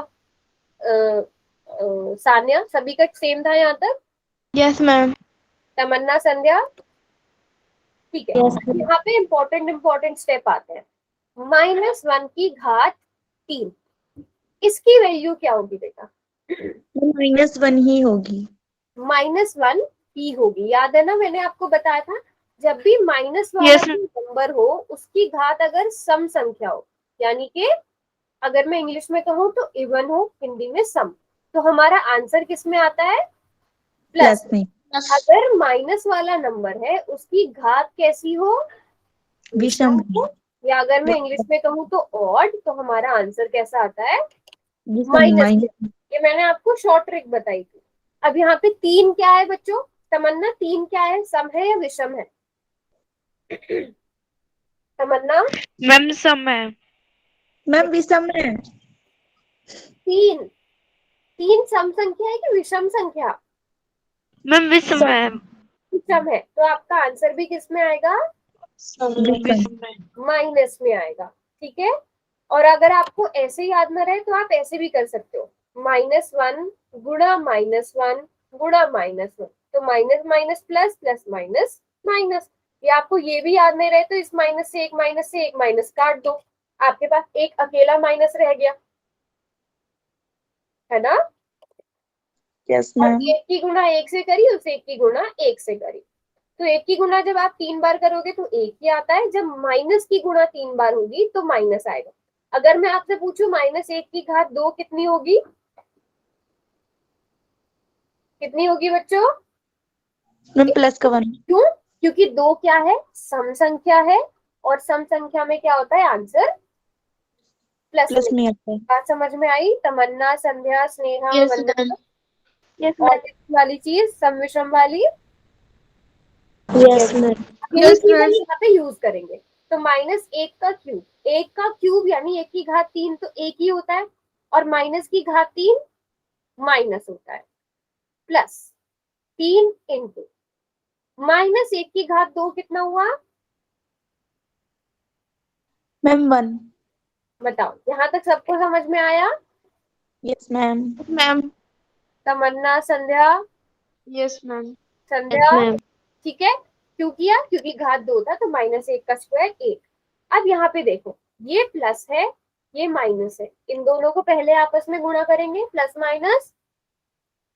सान्या, सभी का सेम था यहाँ तक? Yes ma'am. तमन्ना, संध्या, ठीक है। यस। यहाँ पे इंपॉर्टेंट स्टेप आते हैं। -1 की घात 3, इसकी वैल्यू क्या होगी बेटा? -1 ही होगी। -1 ही होगी, याद है ना मैंने आपको बताया था। जब भी माइनस वाला Yes, नंबर हो उसकी घात अगर सम संख्या हो, यानी कि अगर मैं इंग्लिश में कहूँ तो इवन हो, हिंदी में सम, तो हमारा आंसर किस में आता है? प्लस। प्लस में। अगर माइनस वाला नंबर है उसकी घात कैसी हो? विषम हो, या अगर मैं इंग्लिश में कहूँ तो ऑड, तो हमारा आंसर कैसा आता है? विषम माइनस। माइनस। ये मैंने आपको शॉर्ट ट्रिक बताई थी। अब यहाँ पे 3 क्या है बच्चों? तमन्ना 3 क्या है, सम है या विषम है? तमन्ना मैम सम है। मैम विषम है। 3 3 सम संख्या है कि विषम संख्या? मैम विषम है। विषम है, तो आपका आंसर भी किस में आएगा? विषम। विषम है। माइनस में आएगा। ठीक है, और अगर आपको ऐसे याद न रहे तो आप ऐसे भी कर सकते हो, -1 गुणा -1 गुणा -1, तो minus minus plus, plus minus minus. या आपको ये भी याद नहीं रहे तो इस माइनस से एक माइनस काट दो, आपके पास एक अकेला माइनस रह गया, है ना? यस और मैम। 1 की गुणा 1 से करी, उस 1 की गुणा 1 से करी, तो 1 की गुणा जब आप 3 बार करोगे तो 1 ही आता है, जब माइनस की गुणा 3 बार होगी तो माइनस आएगा। अगर मैं आपसे पूछूं -1 की घात 2 कितनी होगी? कितनी होगी बच्चों? मैम प्लस का 1। क्यों? क्योंकि 2 क्या है, सम संख्या है, और सम संख्या में क्या होता है, आंसर प्लस प्लस में। में आता है। बात समझ में आई? तमन्ना, संध्या, स्नेहा, Yes, वंदना, मैम। Yes, और मैम। इस वाली चीज सम विषम वाली, यस मैम। यही Yes, चीज हम मैम। यहाँ पे यूज करेंगे। तो -1 का क्यूब, 1 का क्यूब यानी 1 की घात 3, तो 1 ही होता है, और माइनस की घात 3 माइनस होता है, प्लस 3 इंटू -1 की घात 2 कितना हुआ? मैम 1। बताओ, यहाँ तक सबको समझ में आया? Yes ma'am. मैम। तमन्ना, संध्या, Yes, मैम। संध्या, मैम। ठीक है। क्यों किया? क्योंकि घात 2 था, तो -1 का स्क्वायर 1। अब यहाँ पे देखो, ये प्लस है, ये माइनस है, इन दोनों को पहले आपस में गुणा करेंगे, प्लस माइनस।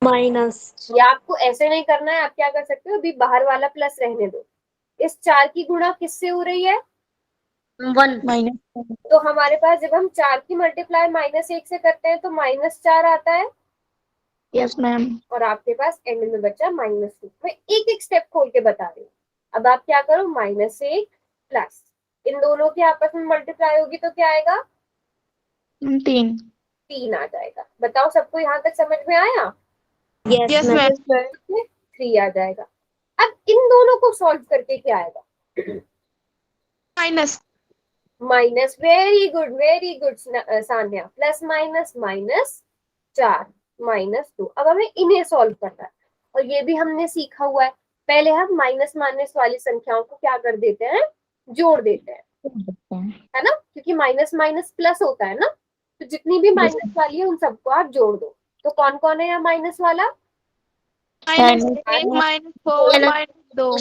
माइनस। या आपको ऐसे नहीं करना है, आप क्या कर सकते हो, अभी बाहर वाला प्लस रहने दो। इस 4 की गुणा किससे हो रही है? 1। माइनस। तो हमारे पास जब हम 4 की मल्टीप्लाई -1 से करते हैं तो -4 आता है, यस मैम। और आपके पास एंड में बचा -2। मैं एक एक स्टेप खोल के बता रही हूँ। अब आप क्या करो, -1 प्लस, इन दोनों की आपस में मल्टीप्लाई होगी तो क्या आएगा? 3। 3 आ जाएगा। बताओ, सबको यहाँ तक समझ में आया? Yes Yes, ma'am. मैम। 3 आ जाएगा। अब इन दोनों को सॉल्व करके क्या आएगा? Minus. Minus, very good Sanya, plus minus -4 -2। अब हमें इन्हें सॉल्व करना है, और ये भी हमने सीखा हुआ है। पहले हम माइनस माइनस वाली संख्याओं को क्या कर देते हैं, जोड़ देते हैं, है ना, क्योंकि माइनस माइनस प्लस होता है ना, तो जितनी भी माइनस वाली है उन सबको आप जोड़ दो। तो कौन कौन है यहाँ माइनस वाला? -1, -4, -2.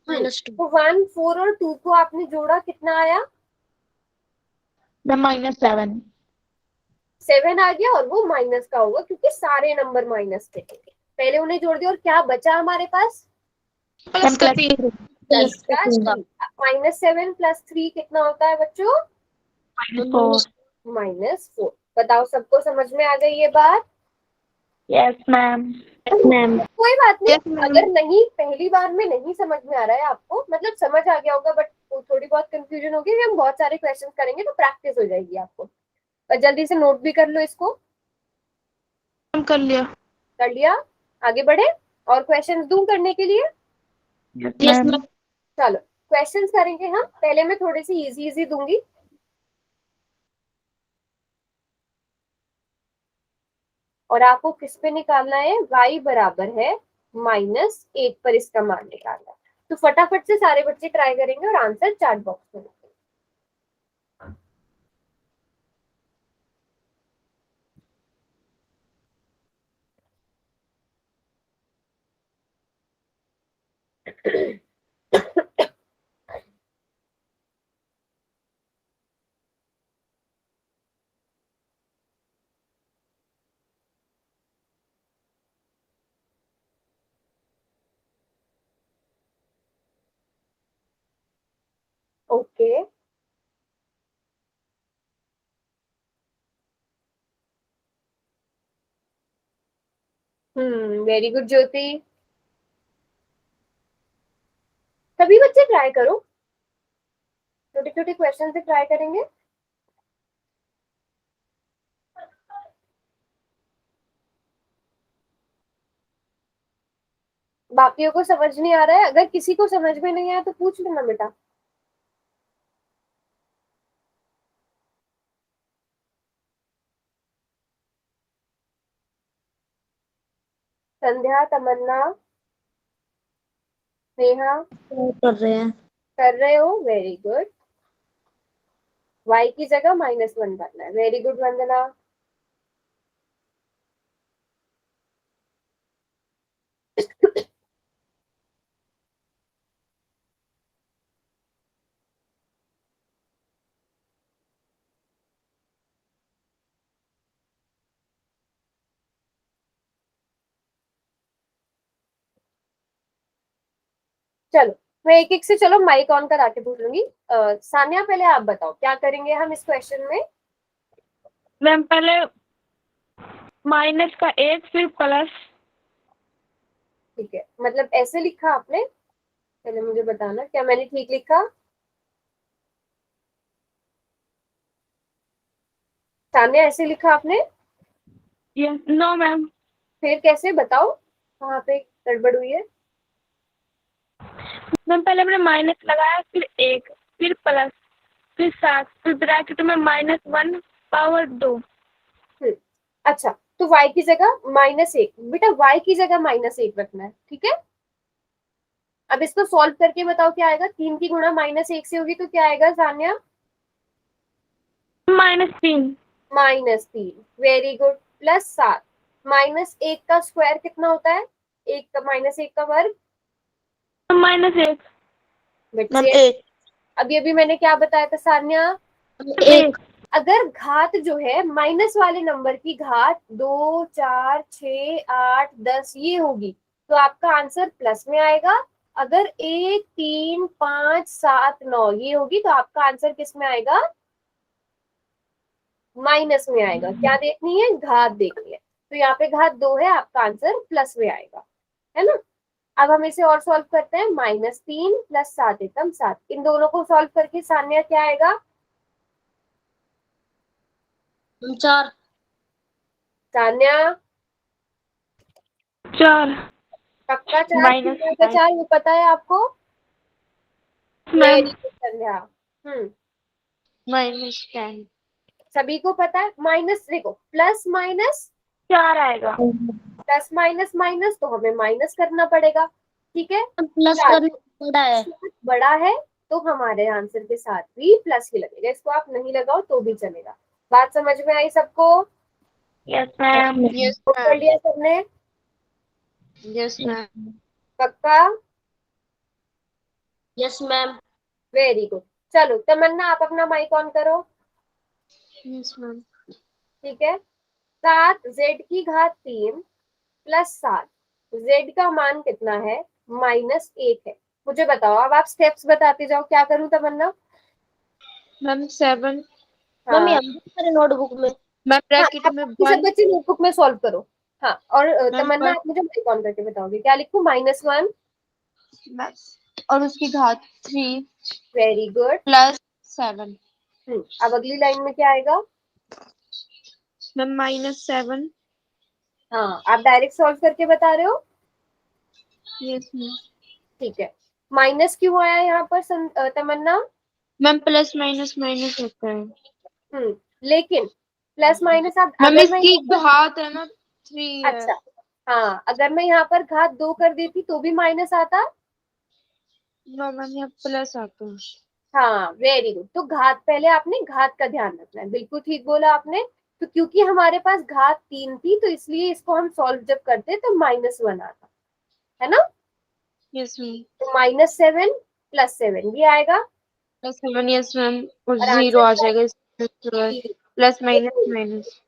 -2। तो 1, 4 और 2 को आपने जोड़ा, कितना आया? -7। 7 आ गया, और वो माइनस का होगा क्योंकि सारे नंबर माइनस थे। पहले उन्हें जोड़ दिया, और क्या बचा हमारे पास? प्लस का 3. प्लस का 3। -7 + 3 कितना होता है बच्चों? -4। बताओ, सबको समझ में आ गई ये बात? Yes ma'am. मैम। कोई बात नहीं, Yes, मैम. अगर नहीं पहली बार में नहीं समझ में आ रहा है आपको, मतलब समझ आ गया होगा बट थोड़ी बहुत कंफ्यूजन होगी, हम बहुत सारे क्वेश्चंस करेंगे तो प्रैक्टिस हो जाएगी आपको। और जल्दी से नोट भी कर लो इसको। हम कर लिया. कर लिया? आगे बढ़े, और क्वेश्चंस दूं करने के लिए? Yes ma'am. चलो क्वेश्चंस करेंगे हम। पहले मैं थोड़ी सी इजी इजी दूंगी, और आपको किस पे निकालना है, y बराबर है -1 पर इसका मान निकालना है। तो फटाफट से सारे बच्चे ट्राई करेंगे और आंसर चैट बॉक्स में लिखेंगे। ओके, वेरी गुड ज्योति। सभी बच्चे ट्राई करो, छोटे छोटे क्वेश्चन से ट्राई करेंगे। बाकियों को समझ नहीं आ रहा है, अगर किसी को समझ में नहीं आया तो पूछ लेना बेटा। संध्या, तमन्ना, नेहा, कर रहे हैं। कर रहे हो, वेरी गुड। y की जगह -1 करना है, वेरी गुड वंदना। चलो मैं एक एक से, चलो माइक ऑन करा के पूछ लूंगी। सानिया पहले आप बताओ क्या करेंगे हम इस क्वेश्चन में। मैम पहले माइनस का 1 फिर प्लस। ठीक है, मतलब ऐसे लिखा आपने, पहले मुझे बताना क्या मैंने ठीक लिखा। सानिया ऐसे लिखा आपने, यस, नो मैम। फिर कैसे बताओ, कहाँ पे गड़बड़ हुई है। मैम पहले मैंने माइनस लगाया, फिर 1, फिर प्लस, फिर 7, फिर ब्रैकेट में -1 पावर 2। अच्छा, तो y की जगह -1, बेटा y की जगह -1 रखना है, ठीक है। अब इसको सॉल्व करके बताओ क्या आएगा। 3 की गुणा -1 से होगी तो क्या आएगा सानिया। -3। -3, very good. +7, -1 का स्क्वायर कितना होता है, एक का -1 का वर्ग, -1। बच्चे। मैम 1। अभी अभी मैंने क्या बताया था सान्या, 1। अगर घात जो है माइनस वाले नंबर की घात 2, 4, 6, 8, 10 ये होगी तो आपका आंसर प्लस में आएगा। अगर 1, 3, 5, 7, 9 ये होगी तो आपका आंसर किस में आएगा, माइनस में आएगा। क्या देखनी है, घात देखनी है। तो यहाँ पे घात 2 है, आपका आंसर प्लस में आएगा, है ना। अब हम इसे और सॉल्व करते हैं। -3 + 7 एकम 7, इन दोनों को सॉल्व करके सामने क्या आएगा। 4। सान्या, 4। पक्का 4, -9। 4 वो पता है आपको। मैम वेरी गुड संध्या। -10। सभी को पता है। माइनस देखो, प्लस माइनस, 4 आएगा। प्लस माइनस माइनस तो हमें माइनस करना पड़ेगा, ठीक है। प्लस 4 करना बड़ा है। बड़ा है तो हमारे आंसर के साथ भी प्लस ही लगेगा, इसको आप नहीं लगाओ तो भी चलेगा। बात समझ में आई सबको, यस मैम। यस नोट कर मैम। लिया सबने, यस मैम। पक्का। Yes ma'am. Very good. चलो तमन्ना आप अपना माइक ऑन करो, यस मैम। ठीक है। 7 z की घात 3 + 7, z का मान कितना है, -1 है। मुझे बताओ, अब आप स्टेप्स बताते जाओ, क्या करूं तमन्ना। मैम 7। मम्मी हाँ हम मेरे नोटबुक में। मैम हाँ, ब्रैकेट आप में बाकी सब 1। बच्चे नोटबुक में सॉल्व करो। हाँ, और मैम तमन्ना आप मुझे माइक ऑन करके बताओगे, क्या लिखूं, -1। और उसकी घात 3 वेरी गुड। + 7। अब अगली लाइन में क्या आएगा। मैम -7। हाँ, आप डायरेक्ट सॉल्व करके बता रहे हो, यस मैम। ठीक है। माइनस क्यों आया यहाँ पर तमन्ना। मैम प्लस माइनस माइनस होता है। लेकिन प्लस माइनस आप, मैम अगर मैं इसकी यहाँ पर, घात है ना 3 है। अच्छा, हाँ अगर मैं यहाँ पर घात 2 कर देती तो भी माइनस आता। नो मैम यहाँ प्लस आता है। हाँ वेरी गुड। तो घात, पहले आपने घात का ध्यान रखना है, बिल्कुल ठीक बोला आपने। तो क्योंकि हमारे पास घात 3 थी तो इसलिए इसको हम सॉल्व जब करते तो -1 आता, है ना। Yes ma'am. तो -7 + 7 ये आएगा, +7 यस मैम। और और 0 आंसर आ क्या जाएगा प्लस माइनस है, minus.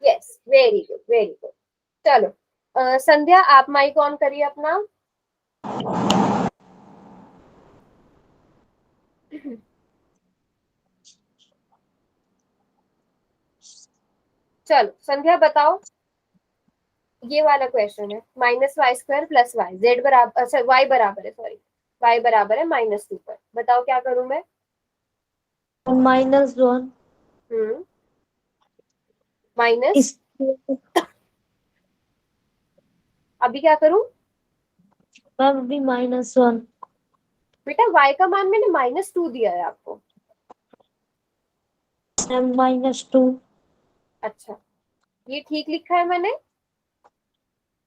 Yes very good very good. चलो संध्या आप माइक ऑन करिए अपना। चलो संध्या बताओ, ये वाला क्वेश्चन है, -y² + y, z बराबर, अच्छा y बराबर है, सॉरी y बराबर है -2 पर, बताओ क्या करूं मैं। -1 माइनस, इस अभी क्या करूं मैम अभी -1 बेटा, y का मान मैंने -2 दिया है आपको। मैम -2 अच्छा, ये ठीक लिखा है मैंने,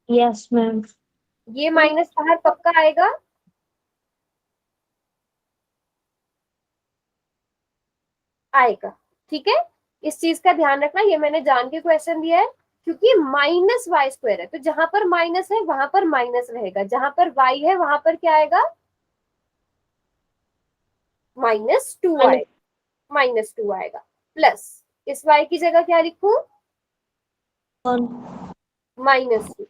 यस मैम ये माइनस बाहर पक्का आएगा। आएगा, ठीक है, इस चीज का ध्यान रखना, ये मैंने जान के क्वेश्चन दिया है, क्योंकि -y² है, तो जहां पर माइनस है वहां पर माइनस रहेगा, जहां पर y है वहां पर क्या आएगा, -2 आएगा, -2 आएगा, प्लस इस y की जगह क्या लिखूं, 1 -2।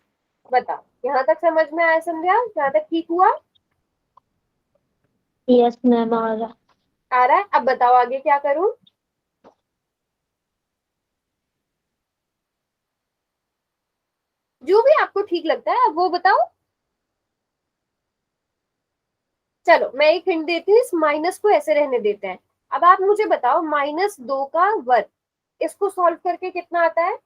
बताओ यहाँ तक समझ में आया संध्या, यहाँ तक ठीक हुआ, यस मैम आ रहा। आ रहा है। अब बताओ आगे क्या करूं, जो भी आपको ठीक लगता है अब वो बताओ। चलो मैं एक हिंट देती हूँ, इस माइनस को ऐसे रहने देते हैं। अब आप मुझे बताओ, -2 का वर्ग, इसको सॉल्व करके कितना आता है,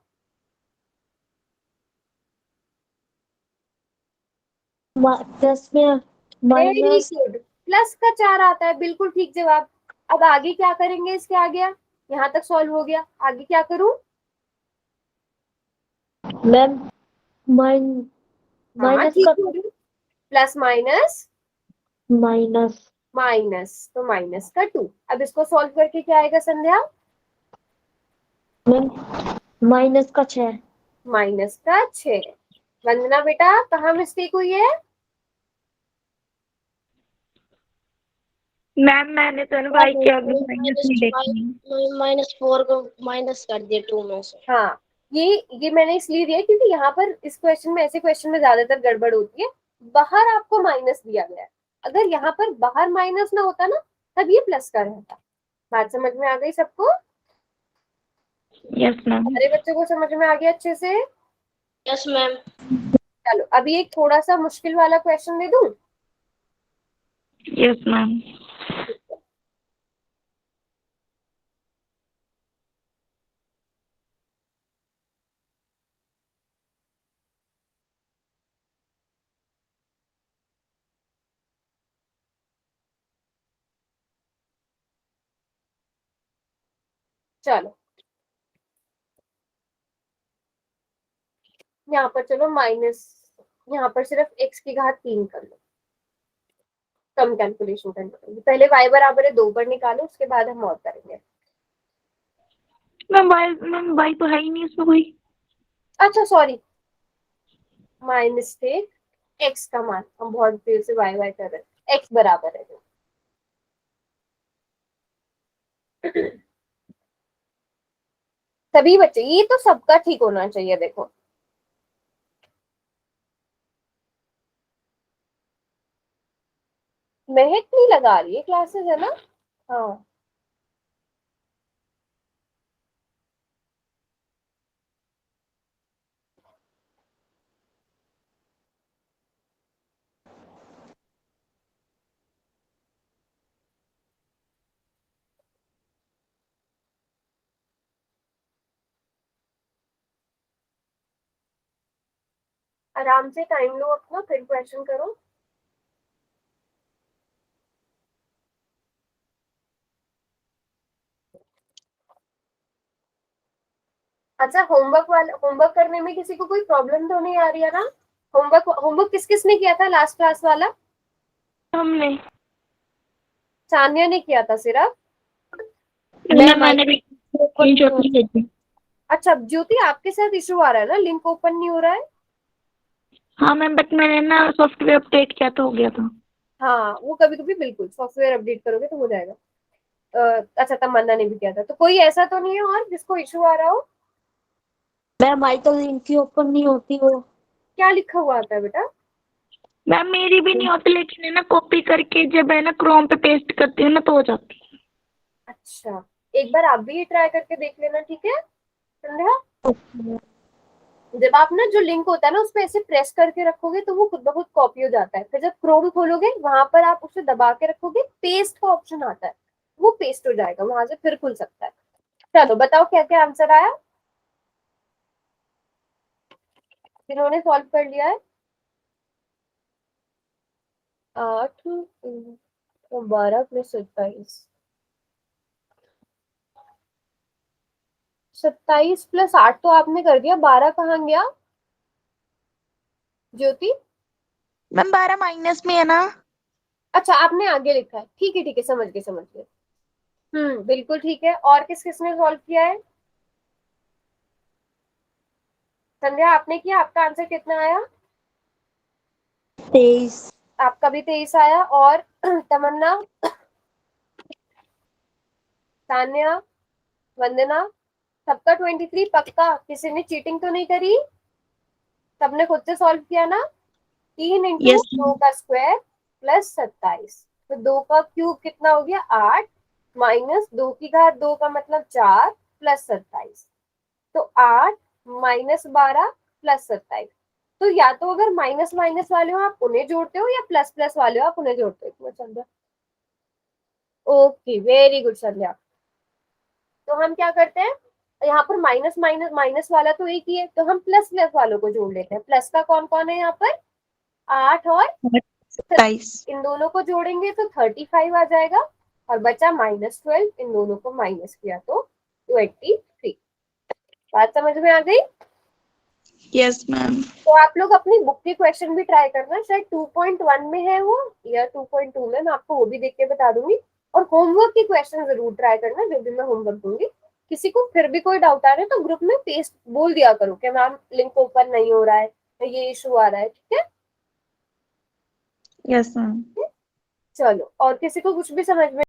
प्लस में वेरी माइनस गुड, +4 आता है, बिल्कुल ठीक जवाब। अब आगे क्या करेंगे, इसके आ गया, यहाँ तक सॉल्व हो गया, आगे क्या करूं, मैम हाँ माइनस ठीक का हो रही, प्लस माइनस माइनस माइनस, तो -2। अब इसको सॉल्व करके क्या आएगा संध्या, मैम -6 -6। वंदना बेटा कहाँ मिस्टेक हुई है, मैम मैंने तो ना भाई के आगे माइनस नहीं देखी। -4 को माइनस कर दिया 2 में से। हाँ, ये मैंने इसलिए दिया क्योंकि यहाँ पर इस क्वेश्चन में, ऐसे क्वेश्चन में ज्यादातर गड़बड़ होती है, बाहर आपको माइनस दिया गया है, अगर यहाँ पर बाहर माइनस ना होता ना, तब ये प्लस का रहता। बात समझ में आ गई सबको, यस मैम। सारे बच्चों को समझ में आ गया अच्छे से। यस मैम चलो अभी एक थोड़ा सा मुश्किल वाला क्वेश्चन दे दूं, यस मैम। चलो यहाँ पर चलो माइनस, यहाँ पर सिर्फ x की घात 3 कर लो, कम कैलकुलेशन करनी पड़ेगी, पहले y बराबर है 2 पर निकालो, उसके बाद हम और करेंगे। मैम वाई तो है ही नहीं उसमें कोई। अच्छा सॉरी, माई मिस्टेक, x का मान, हम बहुत देर से y y कर रहे हैं, x बराबर है जो। सभी बच्चे, ये तो सबका ठीक होना चाहिए, देखो महक नहीं लगा रही है क्लासेस, है ना, हाँ आराम से टाइम लो अपना, फिर क्वेश्चन करो। अच्छा होमवर्क करने में किसी को कोई प्रॉब्लम तो नहीं आ रही है ना, होमवर्क होमवर्क किस किस ने किया था लास्ट क्लास वाला, हमने सानिया ने किया था सिर्फ। मैंने भी स्क्रीनशॉट नहीं भेजी। अच्छा ज्योति आपके साथ इशू आ रहा है ना, लिंक ओपन नहीं हो रहा है। हाँ मैम, बट मैंने ना सॉफ्टवेयर अपडेट किया तो हो गया था। हाँ वो कभी कभी बिल्कुल सॉफ्टवेयर अपडेट करोगे तो हो जाएगा। अच्छा तमन्ना ने भी किया था, तो कोई ऐसा तो नहीं है और जिसको इशू आ रहा हो। मैम आई तो लिंक ही ओपन नहीं होती वो। क्या लिखा हुआ आता है बेटा, मैम मेरी भी नहीं होती, लेकिन है ना कॉपी करके जब है ना क्रोम पे पेस्ट करती हूँ ना तो हो जाती है। अच्छा एक बार आप भी ट्राई करके देख लेना, ठीक है, संध्या, जब आप ना जो लिंक होता है ना उस पर ऐसे प्रेस करके रखोगे तो वो खुद ब खुद कॉपी हो जाता है। फिर जब क्रोम खोलोगे वहां पर आप उसे दबा के रखोगे, पेस्ट का ऑप्शन आता है, वो पेस्ट हो जाएगा, वहां से फिर खुल सकता है। चलो बताओ क्या क्या आंसर आया, जिन्होंने सॉल्व कर लिया है। 8 12 प्लस 27, 27 प्लस 8 तो आपने कर दिया, 12 कहाँ गया ज्योति? मैम 12 माइनस में है ना। अच्छा आपने आगे लिखा है, ठीक है ठीक है, समझ गए समझ गए। बिल्कुल ठीक है। और किस किसने सॉल्व किया है? संध्या आपने किया, आपका आंसर कितना आया? 23। आपका भी 23 आया। और तमन्ना, तान्या, वंदना, सबका 23 पक्का? किसी ने चीटिंग तो नहीं करी? सबने खुद से सॉल्व किया ना? 3 इंटू यस 2 का स्क्वायर प्लस 27, तो 2 का क्यूब कितना हो गया 8, माइनस 2 की घात 2 का मतलब 4 प्लस 27, तो 8 माइनस 12 प्लस 27। तो या तो अगर माइनस माइनस वाले हो आप उन्हें जोड़ते हो, या प्लस प्लस वाले हो आप उन्हें जोड़ते हो। संध्या ओके, वेरी गुड संध्या। तो हम क्या करते हैं, यहाँ पर माइनस माइनस माइनस वाला तो एक ही है, तो हम प्लस प्लस वालों को जोड़ लेते हैं। प्लस का कौन कौन है यहाँ पर? 8 और 27। इन दोनों को जोड़ेंगे तो 35 आ जाएगा, और बचा -12, इन दोनों को माइनस किया तो 23। बात समझ में आ गई? Yes ma'am. तो आप लोग अपनी बुक के क्वेश्चन भी ट्राई करना, शायद 2.1 में है वो या 2.2 में, मैं आपको वो भी देख के बता दूंगी। और होमवर्क के क्वेश्चन जरूर ट्राई करना, जो भी मैं होमवर्क दूंगी। किसी को फिर भी कोई डाउट आ रहा है तो ग्रुप में पेस्ट बोल दिया करो कि मैम लिंक ओपन नहीं हो रहा है, ये इशू आ रहा है, ठीक है? Yes ma'am. चलो, और किसी को कुछ भी समझ में